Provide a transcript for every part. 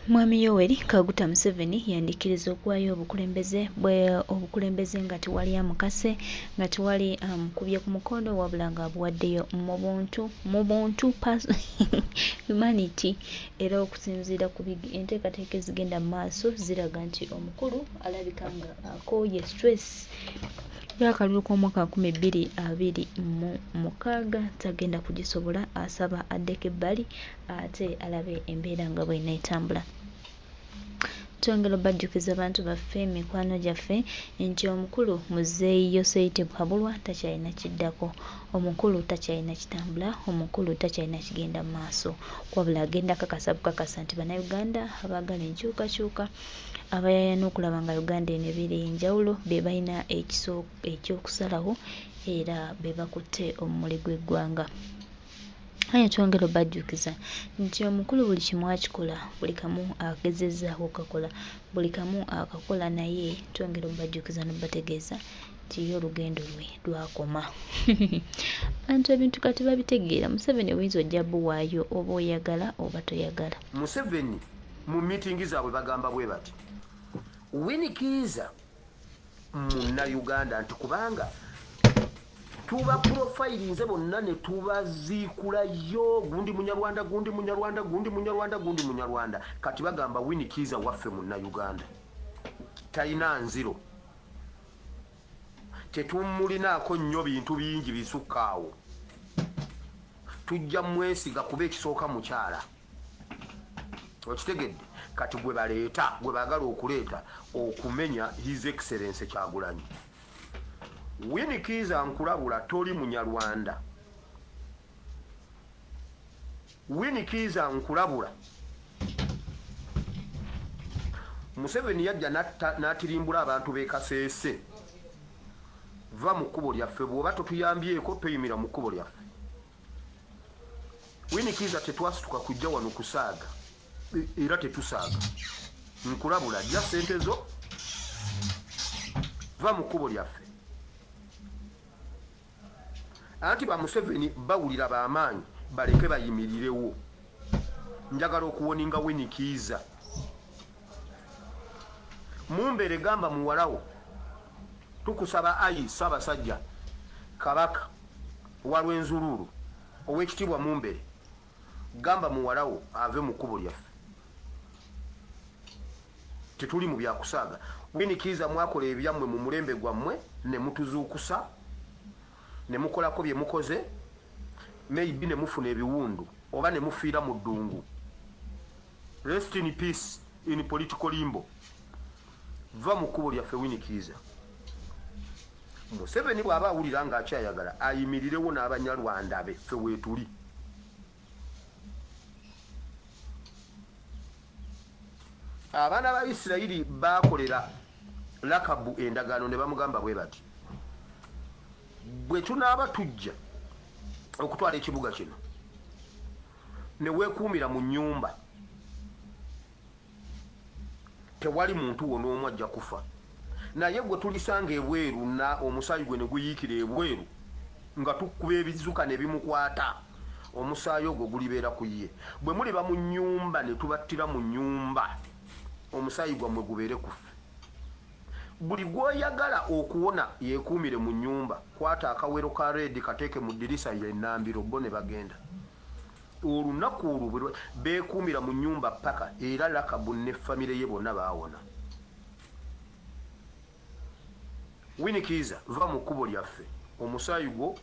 Mwami Yoweri Kaguta Museveni yandikiriza okuwaayo obukulembeze nga tewali amukase, nga tewali amukubye ku mukono wabula ng'abuwaddeyo mu buntu humanity. Era okusinziira ku enteekateeka ezigenda mu maaso ziraga nti omukulu alabika nga akooye stress y'akalulu k'omwaka 2026 tagenda kugisobola, asaba addeko ebbali ate alabe embeera nga bw'eneetambula. Twongera obajjukiza abantu baffe, mikwano gyaffe nti omukulu Muzeeyi Yoseite Buhabulwa takyalina kiddako, omukulu takyalina kitambula, omukulu takyalina kigenda mu maaso, wabula agenda kakasa bukakasa nti bannayuganda abaagala enkyukakyuka, abayaayana okulaba nga Uganda eno ebeera ey'enjawulo be balina ekyokusalawo era be bakutte omumuli gw'eggwanga. Aye twongera obajjukiza nti omukulu buli kimu akikola, buli kamu agezezzaako okakola, buli kamu akakola, naye twongera obajjukiza n'obategeeza nti ye olugendo lwe lwakoma. Abantu ebintu kati babitegeera. Museveni oyinza ojja buwaayo oba oyagala oba toyagala. Museveni mu miitingi zaabwe bagamba bwe bati Winnie Munnayuganda nti kubanga tuba profilinze bonna ne tubaziikulayo gundi munyarwanda gundi munyarwanda gundi munyarwanda gundi munyarwanda, kati bagamba Winnie waffe Munnayuganda talina nziro, tetumulinaako nnyo bintu bingi bisukkaawo, tujja mwesiga kuba ekisooka mukyala. Okitegedde? Kati gwe baleeta, gwe baagala okuleeta okumenya His Excellency Kyagulanyi. Winnie nkulabula toli munyarwanda. Winnie nkulabula Museveni yajja n'atirimbula abantu b'e Kaseese, va mu kkubo lyaffe, bw'oba totuyambyeko toyimira mu kkubo lyaffe. Winnie tetwasituka kujja wano kusaaga era tetusaaga. Nkulabula ajja ssente zo, va mu kkubo lyaffe. Anti ba Museveni bawulira b'amaanyi baleke bayimirirewo. Njagala okuwoninga Winnie Mumbere gamba muwalawo, tukusaba ayi Ssaabasajja Kabaka wa Lwenzululu ow'ekitiibwa Mumbere, gamba muwalawo ave mu kkubo lyaffe. Tetuli mu byakusaaga. Winnie mwakola ebyammwe mu mulembe gwammwe ne mutuzuukusa, ne mukolako bye mukoze, maybe ne mufuna ebiwundu oba ne mufiira mu ddungu. Rest in peace in political limbo. Va mu kkubo lyaffe Winnie Museveni bw'aba awulira ng'akyayagala ayimirirewo n'Abanyarwanda be ffe weetuli. Abaana ba Isirayiri baakolera Lakabu endagaano ne bamugamba bwe bati, bwe tunaaba tujja okutwala ekibuga kino ne weekuumira mu nnyumba, tewali muntu wo n'omu ajja kufa. Naye gwe tulisanga ebweru na omusaayi gwe ne guyiikira ebweru nga tukuba ebizuka ne bimukwata, omusaayi ogwo gulibeera ku ye. Bwe muliba mu nnyumba ne tubattira mu nnyumba, omusaayi gwammwe gubeere ku ffe. Buli gw'oyagala okuwona yeekuumire mu nnyumba, kwata akawero ka reedi kateeke mu ddirisa y'ennambiro, bo ne bagenda. Olunaku olwo beekuumira mu nnyumba paka, era Lakabu ne famire ye bonna baawona. Winnie va mu kkubo lyaffe, omusaayi gwo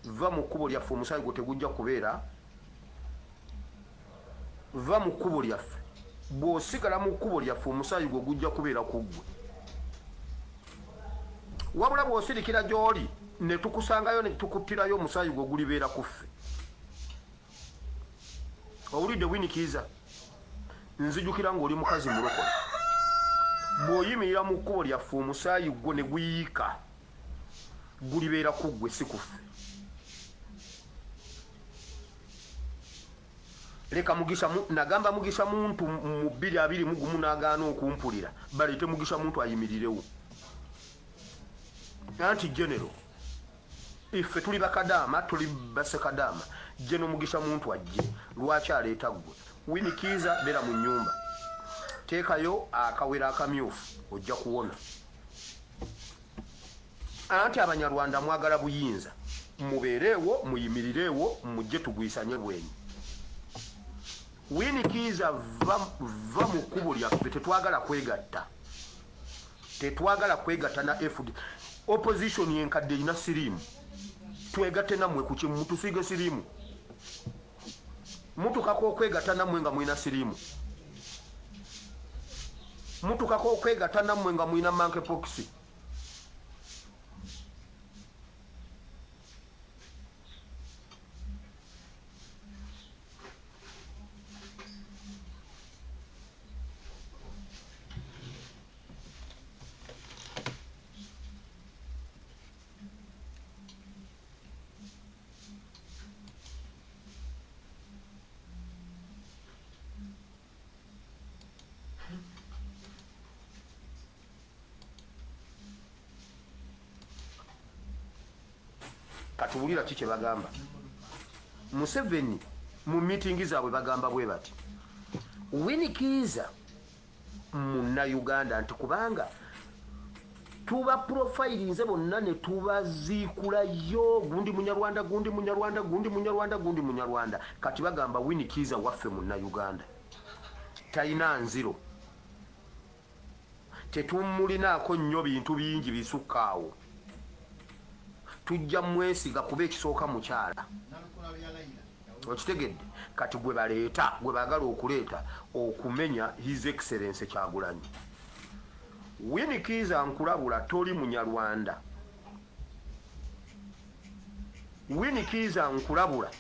va mu kkubo lyaffe, omusaayi gwo tegujja kubeera. Va mu kkubo lyaffe, bw'osigala mu kkubo lyaffe omusaayi gwo gujja kubeera ku ggwe. Wabula bw'osirikira gy'oli ne tukusangayo ne tukuttirayo, omusaayi gwo gulibeera ku ffe. Owulidde Winnie nzijukira ng'oli mukazi mulokole. Bw'oyimirira mu kkubo lyaffe omusaayi gwo ne guyiika, gulibeera ku ggwe si ku ffe. Leka nagamba Mugisha muntu mu 2021 n'agaana okumpulira, baleete Mugisha muntu ayimirirewo. Anti genero ife tuli bakadaama, tuli basekadaama, Jeno Mugisha muntu ajje, lwaki aleeta ggwe? Winikiza bera mu nyumba. Teekayo akawera akamyufu ojja kuwona. Anti Abanyarwanda mwagala buyinza. Mubeereewo, muyimirireewo, mujje tugwisanye bwenyi. Winikiza va mu kkubo lyaffe, tetwagala kwegatta. Tetwagala kwegatta na FD. Opposition yenkadde ina siriimu. Twegatte nammwe ku kimu, mutusiige siriimu. Mutukako okwegatta nammwe nga mulina siriimu. Mutukako okwegatta nammwe nga mulina monkeypox. Katubulira kike bagamba. Museveni mu meeting zaabwe bagamba bwe bati. Winikiza munna Uganda nti kubanga tuba profile nze bonna ne tubaziikulayo gundi munyarwanda gundi munyarwanda gundi munyarwanda gundi munyarwanda kati bagamba Winikiza waffe munna Uganda talina nziro tetumulinaako nnyo bintu bingi bisukkaawo tujja mwesiga kuba ekisooka mukyala okitegedde kati gwe baleeta gwe baagala okuleeta okumenya His Excellency Kyagulanyi. Winikiza nkulabula toli munyarwanda. Winikiza nkulabula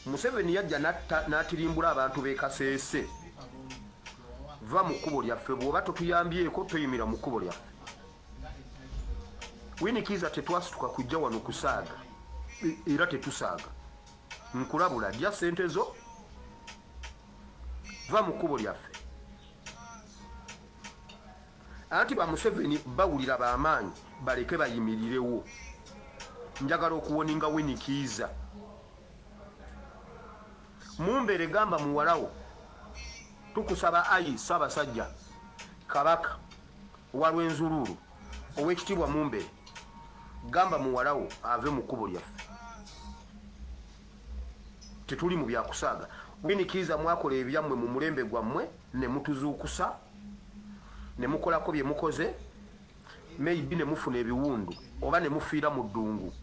Museveni yajja n'atirimbula abantu b'e Kaseese. Va mu kkubo lyaffe bw'oba totuyambyeko toyimira mu kkubo lyaffe. Winikiza tetwasituka kujja wano kusaaga era tetusaaga. Nkulabula dya ssente zo va mu kkubo lyaffe. Anti ba Museveni bawulira b'amaanyi baleke bayimirirewo. Njagala okuwoninga Winikiza. Mumbere gamba muwalawo tukusaba ayi Ssaabasajja Kabaka wa Lwenzululu ow'ekitiibwa Mumbere gamba muwalawo ave mu kkubo lyaffe. Tetuli mu byakusaaga. Winikiza mwakola ebyammwe mu mulembe gwammwe ne mutuzuukusa ne mukolako bye mukoze maybe ne mufuna ebiwundu oba ne mufiira mu ddungu.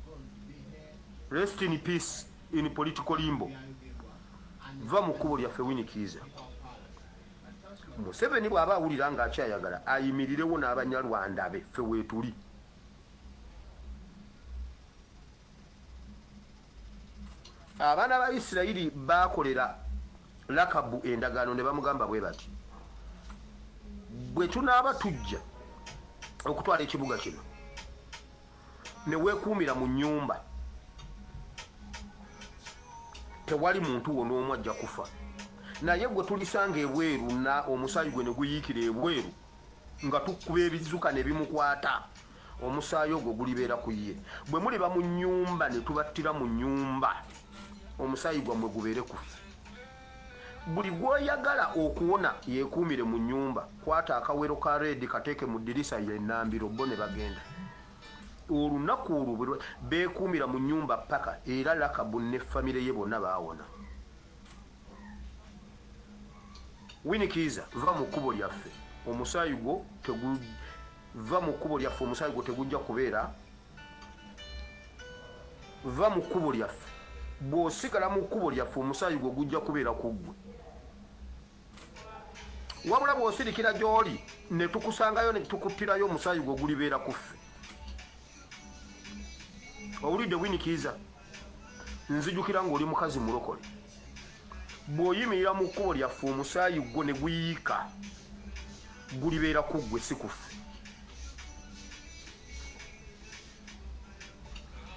Rest in peace in political limbo. Va mu kkubo lyaffe Winikiza. Museveni bw'aba awulira ng'akyayagala ayimirirewo n'Abanyarwanda be ffe weetuli. Abaana ba Isirayiri baakolera Lakabu endagaano ne bamugamba bwe bati bwe tunaaba tujja okutwala ekibuga kino ne weekuumira mu nnyumba tewali muntu wo n'omu ajja kufa naye gwe tulisanga ebweru na omusaayi gwe ne guyiikira ebweru nga tukuba ebizuka ne bimukwata omusaayi ogwo gulibeera ku ye. Bwe muliba mu nnyumba ne tubattira mu nnyumba omusaayi gwammwe gubeere ku ffe. Buli gw'oyagala okuwona yeekuumire mu nnyumba kwata akawero ka reedi kateeke mu ddirisa y'ennambiro bo ne bagenda. Olunaku olwo beekuumira mu nnyumba paka era Lakabu ne famire ye bonna baawona. Winikiza va mu kkubo lyaffe omusaayi gwo va mu kkubo lyaffe omusaayi gwo tegujja kubeera. Va mu kkubo lyaffe bw'osigala mu kkubo lyaffe omusaayi gwo gujja kubeera ku ggwe. Wabula bw'osirikira gy'oli ne tukusangayo ne tukuttirayo omusaayi gwo gulibeera ku ffe. Owulidde Winikiza nzijukira ng'oli mukazi mulokole. Bw'oyimirira mu kkubo lyaffe omusaayi gwo ne guyiika gulibeera ku ggwe si ku ffe.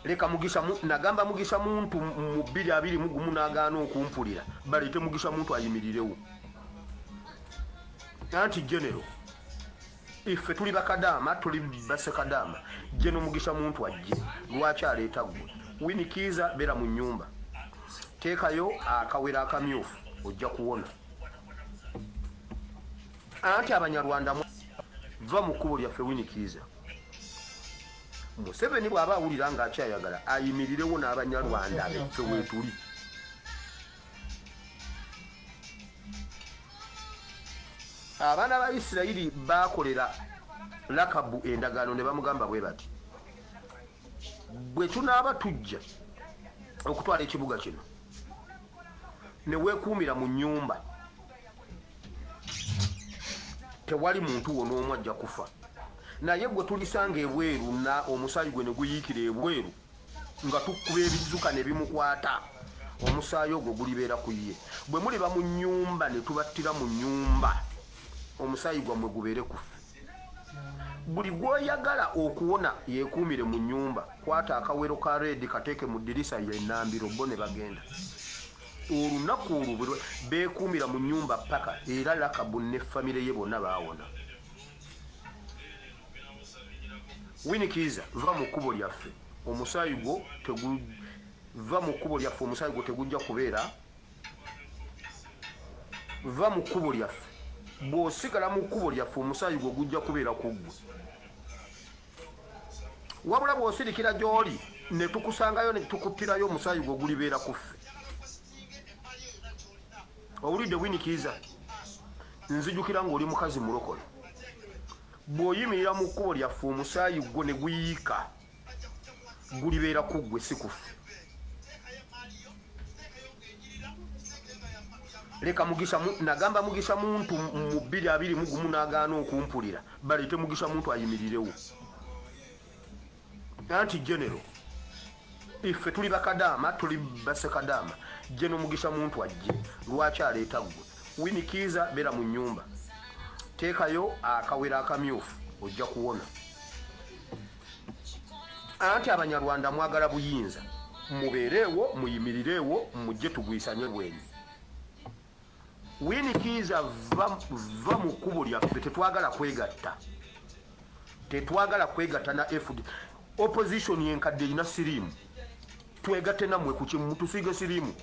Leka Mugisha nagamba Mugisha muntu mu 221 n'agaana okumpulira baleete Mugisha muntu ayimirirewo. Anti genero iffe tuli bakadaama tuli basekadaama geno Mugisha muntu ajje lwaki aleeta gwe. Winikiza beera mu nnyumba teekayo akawera akamyufu ojja kuwona. Anti abanyarwanda va mu kkubo lyaffe Winnie. Museveni bw'aba awulira ng'akyayagala ayimirirewo n'abanyarwanda beffe weetuli. Abaana ba Isirayiri baakolera Lakabu endagaano ne bamugamba bwe bati, bwe tunaaba tujja okutwala ekibuga kino ne weekuumira mu nnyumba, tewali muntu wo n'omu ajja kufa. Naye gwe tulisanga ebweru na omusaayi gwe ne guyiikira ebweru nga tukkuba ebizuka ne bimukwata, omusaayi ogwo gulibeera ku ye. Bwe muliba mu nnyumba ne tubattira mu nnyumba, omusaayi gwammwe gubeere kuffe. Buli gw'oyagala okuwona yeekuumire mu nnyumba, kwata akawero ka reedi kateeke mu ddirisa y'ennambiro, bo ne bagenda. Olunaku olwo beekuumira mu nnyumba paka, era Lakabu ne famire ye bonna baawona. Winnie, va mu kkubo lyaffe, omusaayi gwo va mu kkubo lyaffe, omusaayi gwo tegujja kubeera. Va mu kkubo lyaffe, bw'osigala mu kkubo lyaffe omusaayi gwo gujja kubeera ku ggwe. Wabula bw'osirikira gy'oli ne tukusangayo ne tukuttirayo, omusaayi gwo gulibeera ku ffe. Owulidde Winnie? Nzijukira ng'oli mukazi mulokole. Bw'oyimirira mu kkubo lyaffe omusaayi gwo ne guyiika, gulibeera ku ggwe, si ku ffe. Leka Mugisha, nagamba Mugisha muntu mu 221 n'agaana okumpulira, baleete Mugisha muntu ayimirirewo. Anti genero, iffe tuli bakadaama, tuli basekadaama, Geno Mugisha muntu ajje, lwaki aleeta ggwe? Winnie, beera mu nnyumba, teekayo akawera akamyufu ojja kuwona. Anti abanyarwanda mwagala buyinza, mubeereewo, muyimirireewo, mujje tugwisanye bwenyi. Winnie, va mu kkubo lyaffe, tetwagala kwegatta. Tetwagala kwegatta na FD. Opposition yenkadde erina siriimu. Twegatte nammwe ku kimu, tusiige siriimu.